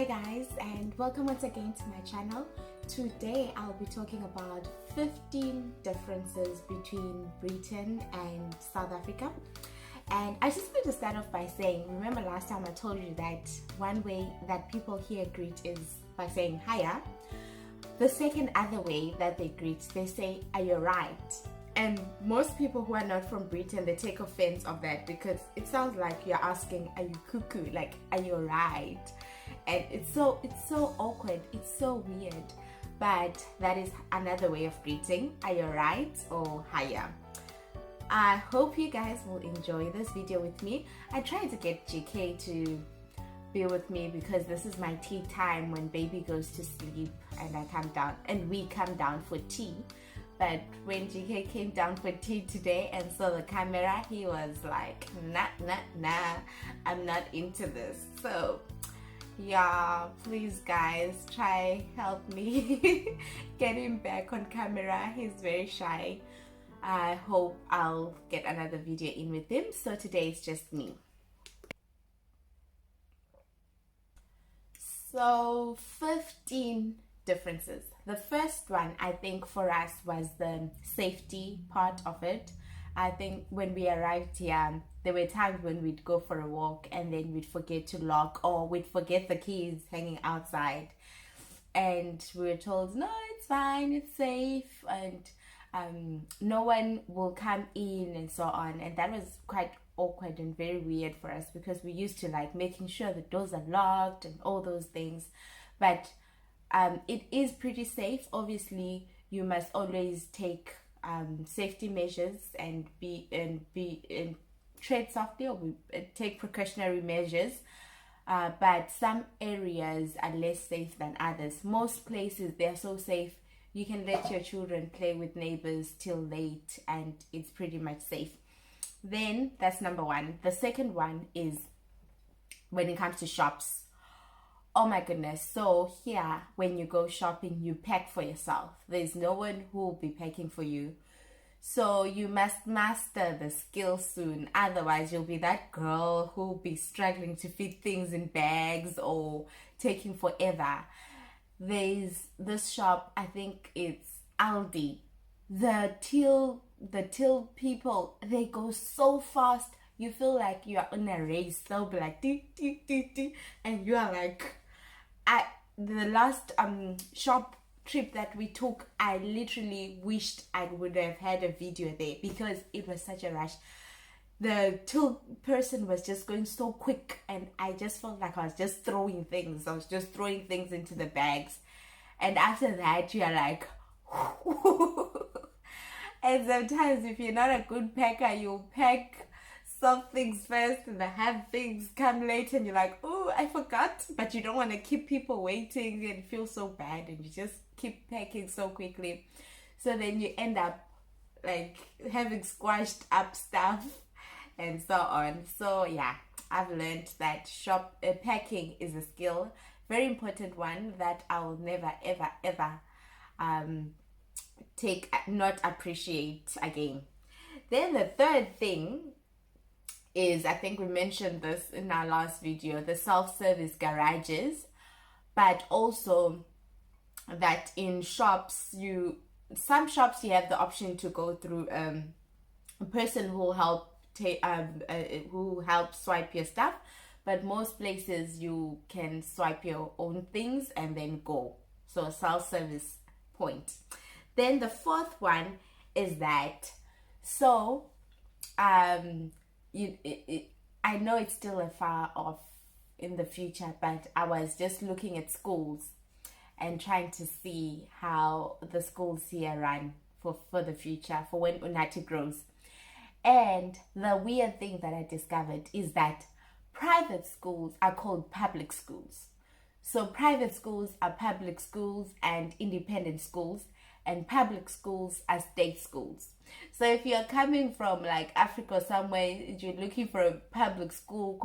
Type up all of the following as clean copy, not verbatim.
Hi guys, and welcome once again to my channel. Today I'll be talking about 15 differences between Britain and South Africa. And I just want to start off by saying, remember last time I told you that one way that people here greet is by saying hiya. The second other way that they greet, they say, are you right? And most people who are not from Britain, they take offense of that because it sounds like you're asking, are you cuckoo? Like, are you right? And it's so awkward, it's so weird. But that is another way of greeting, are you right? Or hiya. I hope you guys will enjoy this video with me. I tried to get GK to be with me because this is my tea time when baby goes to sleep and I come down and we come down for tea. But when GK came down for tea today and saw the camera, he was like, nah, I'm not into this. So yeah, please guys, try help me get him back on camera. He's very shy. I hope I'll get another video in with him. So today it's just me. So 15 differences. The first one, I think, for us was the safety part of it. I think when we arrived here, there were times when we'd go for a walk and then we'd forget to lock, or we'd forget the keys hanging outside, and we were told, no, it's fine, it's safe, and no one will come in and so on. And that was quite awkward and very weird for us because we used to like making sure the doors are locked and all those things. But it is pretty safe. Obviously, you must always take safety measures and tread softly, or take precautionary measures. But some areas are less safe than others. Most places, they're so safe you can let your children play with neighbors till late and it's pretty much safe. Then that's number one. The second one is when it comes to shops. Oh my goodness. So here, when you go shopping, you pack for yourself. There's no one who will be packing for you. So you must master the skill soon. Otherwise, you'll be that girl who will be struggling to fit things in bags or taking forever. There's this shop, I think it's Aldi. The till people, they go so fast. You feel like you are on a race. They'll be like, dee, dee, dee, dee, and you are like, the last shop trip that we took, I literally wished I would have had a video there because it was such a rush. The till person was just going so quick and I just felt like I was just throwing things. I was just throwing things into the bags. And after that, you're like, and sometimes if you're not a good packer, you'll pack some things first and have things come later and you're like, oh, I forgot. But you don't want to keep people waiting and feel so bad, and you just keep packing so quickly. So then you end up like having squashed up stuff and so on. So yeah, I've learned that packing is a skill, very important one that I will never ever not appreciate again. Then the third thing is, I think we mentioned this in our last video, the self-service garages, but also that in shops, some shops you have the option to go through a person who will help swipe your stuff, but most places you can swipe your own things and then go. So self-service point. Then the fourth one is that, so I know it's still a far off in the future, but I was just looking at schools and trying to see how the schools here run for the future, for when Unati grows. And the weird thing that I discovered is that private schools are called public schools. So private schools are public schools and independent schools, and public schools are state schools. So if you're coming from like Africa somewhere, you're looking for a public school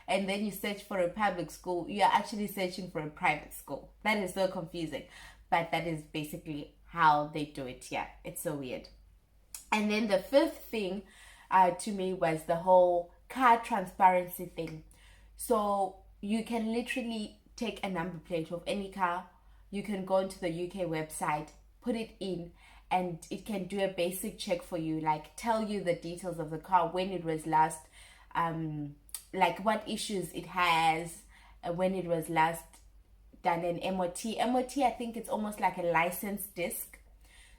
and then you search for a public school, you're actually searching for a private school. That is so confusing, but that is basically how they do it here. It's so weird. And then the fifth thing to me was the whole car transparency thing. So you can literally take a number plate of any car, you can go into the UK website, put it in, and it can do a basic check for you, like tell you the details of the car, when it was last, like what issues it has, when it was last done an MOT. MOT, I think it's almost like a license disc.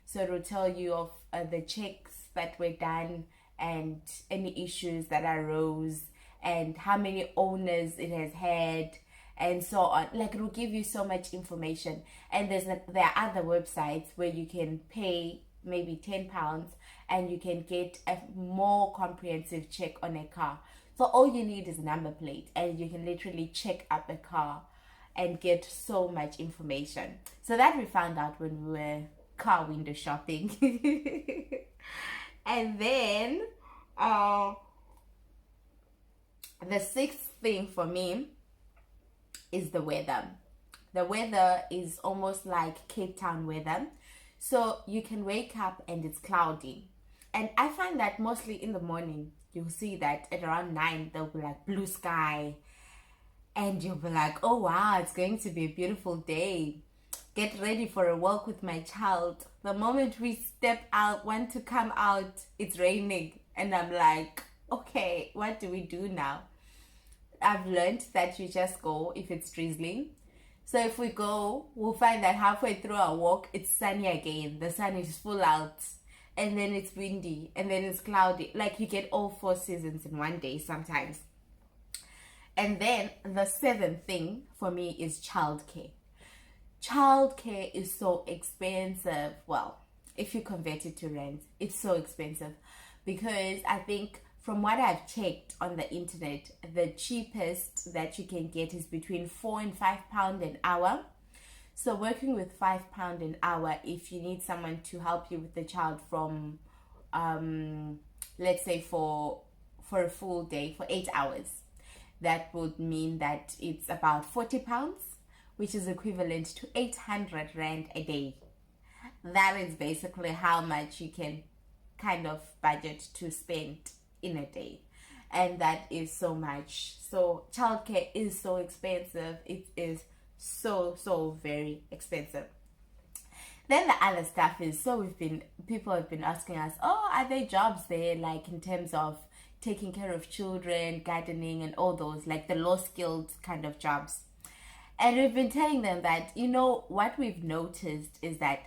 So it will tell you of the checks that were done and any issues that arose and how many owners it has had and so on. Like, it will give you so much information. And there are other websites where you can pay maybe £10 and you can get a more comprehensive check on a car. So all you need is a number plate and you can literally check up a car and get so much information. So that we found out when we were car window shopping. And then the sixth thing for me is the weather. The weather is almost like Cape Town weather. So you can wake up and it's cloudy. And I find that mostly in the morning, you'll see that at around 9, there'll be like blue sky. And you'll be like, oh wow, it's going to be a beautiful day. Get ready for a walk with my child. The moment we step out, want to come out, it's raining. And I'm like, okay, what do we do now? I've learned that you just go if it's drizzling. So if we go, we'll find that halfway through our walk, it's sunny again. The sun is full out. And then it's windy. And then it's cloudy. Like, you get all 4 seasons in one day sometimes. And then the seventh thing for me is childcare. Childcare is so expensive. Well, if you convert it to rent, it's so expensive. Because I think from what I've checked on the internet, the cheapest that you can get is between £4 and £5 an hour. So working with £5 an hour, if you need someone to help you with the child from, let's say for a full day, for 8 hours, that would mean that it's about £40, which is equivalent to 800 Rand a day. That is basically how much you can kind of budget to spend in a day. And that is so much. So childcare is so expensive. It is so very expensive. Then the other stuff is, so people have been asking us, oh, are there jobs there, like in terms of taking care of children, gardening and all those, like the low skilled kind of jobs? And we've been telling them that, you know, what we've noticed is that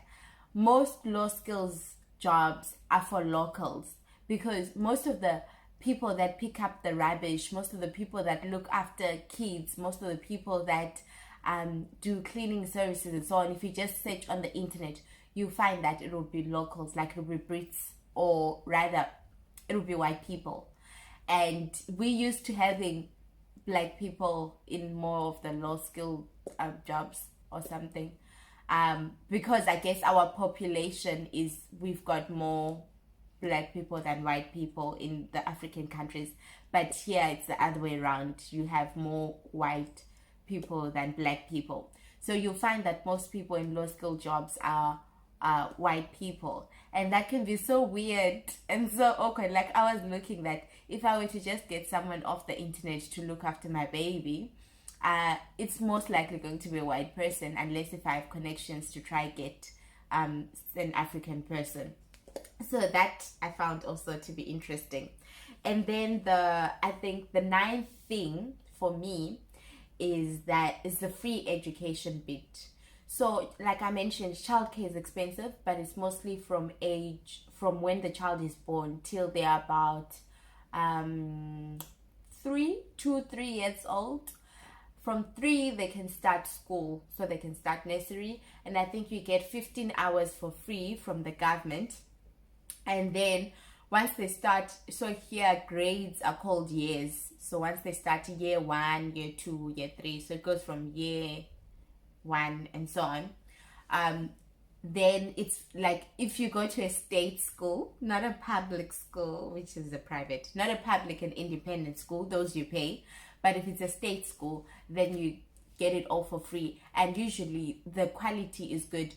most low skills jobs are for locals, because most of the people that pick up the rubbish, most of the people that look after kids, most of the people that do cleaning services and so on, if you just search on the internet, you find that it will be locals, like it will be Brits, or rather it will be white people. And we used to having black people in more of the low skill jobs or something, because I guess our population is, we've got more black people than white people in the African countries, but here it's the other way around. You have more white people than black people. So you'll find that most people in low skill jobs are white people, and that can be so weird and so awkward. Like, I was looking that if I were to just get someone off the internet to look after my baby, it's most likely going to be a white person, unless if I have connections to try get an African person. So that I found also to be interesting. And then I think the ninth thing for me is the free education bit. So like I mentioned, childcare is expensive, but it's mostly from when the child is born till they're about 3 years old. From 3 they can start school, so they can start nursery, and I think you get 15 hours for free from the government. And then once they start, so here grades are called years. So once they start year 1, year 2, year 3, so it goes from year 1 and so on. Then it's like, if you go to a state school, not a public school, which is a private, not a public and independent school, those you pay. But if it's a state school, then you get it all for free. And usually the quality is good.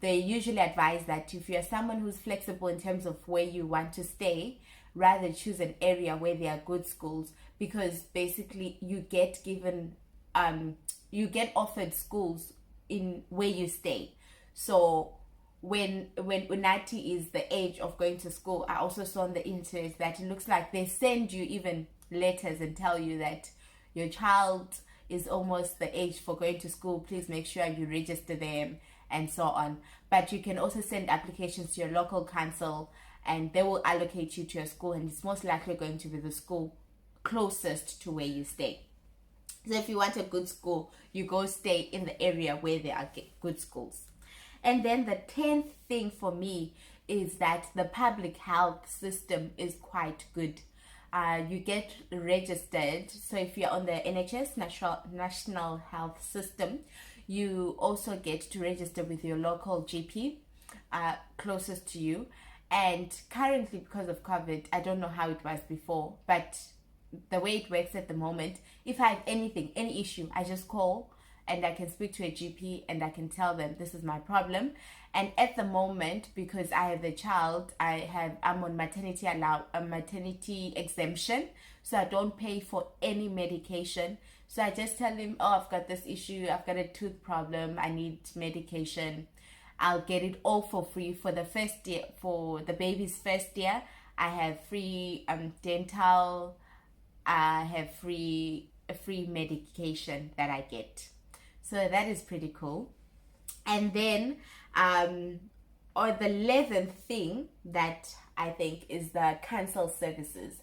They usually advise that if you're someone who's flexible in terms of where you want to stay, rather choose an area where there are good schools, because basically you get given you get offered schools in where you stay. So when Unati is the age of going to school, I also saw on the internet that it looks like they send you even letters and tell you that your child is almost the age for going to school. Please make sure you register them and so on. But you can also send applications to your local council and they will allocate you to a school, and it's most likely going to be the school closest to where you stay. So if you want a good school, you go stay in the area where there are good schools. And then the 10th thing for me is that the public health system is quite good. You get registered. So if you're on the NHS, National Health System, you also get to register with your local GP closest to you. And currently, because of COVID, I don't know how it was before, but the way it works at the moment, if I have anything, any issue, I just call and I can speak to a GP and I can tell them this is my problem. And at the moment, because I have a child, I'm on maternity exemption, so I don't pay for any medication. So I just tell him, oh, I've got this issue, I've got a tooth problem, I need medication. I'll get it all for free for the first year. For the baby's first year, I have free dental. I have free medication that I get. So that is pretty cool. And then, or the 11th thing that I think is the council services.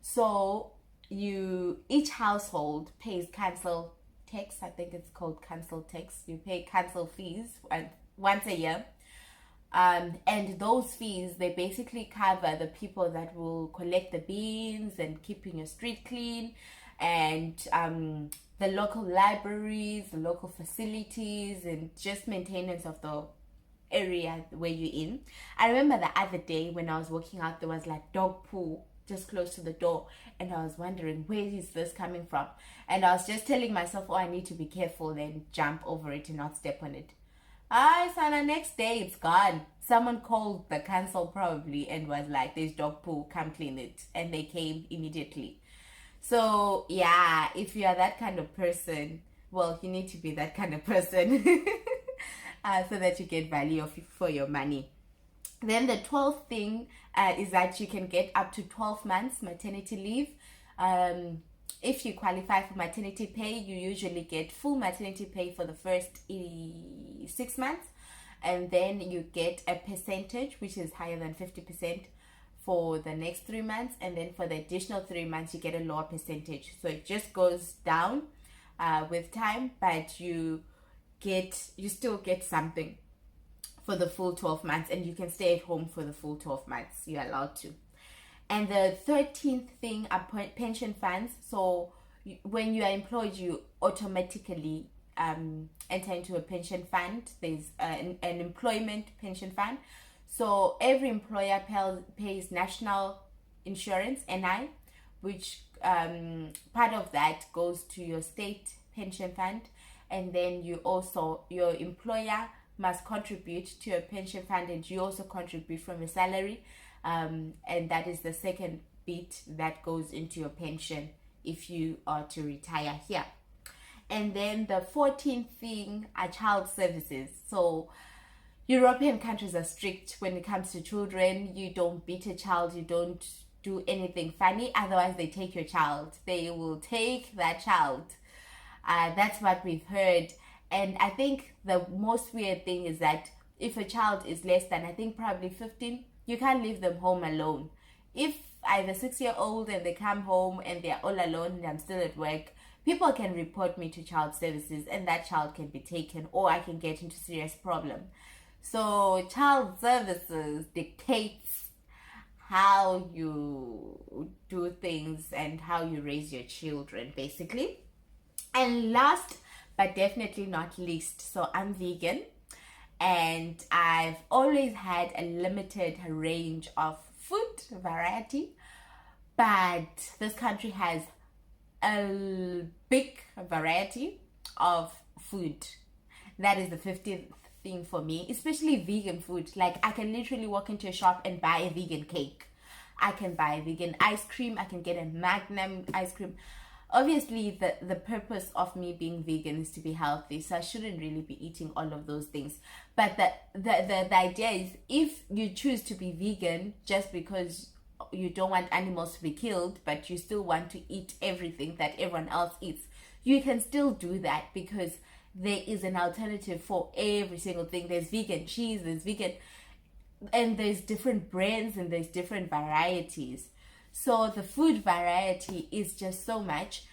So each household pays council tax. I think it's called council tax. You pay council fees once a year. And those fees, they basically cover the people that will collect the bins and keeping your street clean, and the local libraries, the local facilities, and just maintenance of the area where you're in. I remember the other day when I was walking out, there was like dog poo just close to the door, and I was wondering, where is this coming from? And I was just telling myself, oh, I need to be careful and jump over it and not step on it. So the next day it's gone. Someone called the council probably and was like, there's dog poo, come clean it. And they came immediately. So yeah, if you are that kind of person, well, you need to be that kind of person so that you get value for your money. Then the 12th thing is that you can get up to 12 months maternity leave. If you qualify for maternity pay, you usually get full maternity pay for the first 6 months, and then you get a percentage which is higher than 50% for the next 3 months, and then for the additional 3 months you get a lower percentage. So it just goes down with time, but you still get something for the full 12 months, and you can stay at home for the full 12 months. You're allowed to. And the 13th thing are pension funds. So when you are employed, you automatically enter into a pension fund. There's an employment pension fund. So every employer pays national insurance, NI, which part of that goes to your state pension fund. And then your employer must contribute to a pension fund, and you also contribute from your salary. And that is the second bit that goes into your pension if you are to retire here. And then the 14th thing are child services. So European countries are strict when it comes to children. You don't beat a child, you don't do anything funny, otherwise they take your child. They will take that child. That's what we've heard. And I think the most weird thing is that if a child is less than, I think probably 15, you can't leave them home alone. If I have a 6-year-old and they come home and they're all alone and I'm still at work, people can report me to child services and that child can be taken, or I can get into serious problem. So child services dictates how you do things and how you raise your children, basically. And last but definitely not least, so I'm vegan. And I've always had a limited range of food variety, but this country has a big variety of food. That is the 15th thing for me, especially vegan food. Like, I can literally walk into a shop and buy a vegan cake. I can buy vegan ice cream. I can get a Magnum ice cream. obviously the purpose of me being vegan is to be healthy, so I shouldn't really be eating all of those things. But the idea is, if you choose to be vegan just because you don't want animals to be killed, but you still want to eat everything that everyone else eats, you can still do that, because there is an alternative for every single thing. There's vegan cheese, there's vegan, and there's different brands, and there's different varieties. So the food variety is just so much.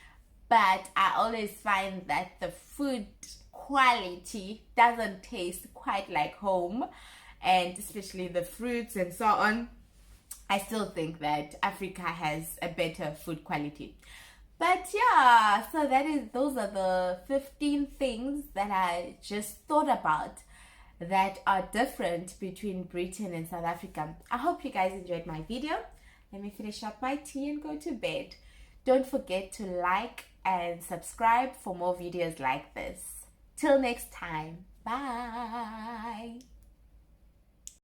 But I always find that the food quality doesn't taste quite like home, and especially the fruits and so on. I still think that Africa has a better food quality. But yeah, so those are the 15 things that I just thought about that are different between Britain and South Africa. I hope you guys enjoyed my video. Let me finish up my tea and go to bed. Don't forget to like and subscribe for more videos like this. Till next time, bye.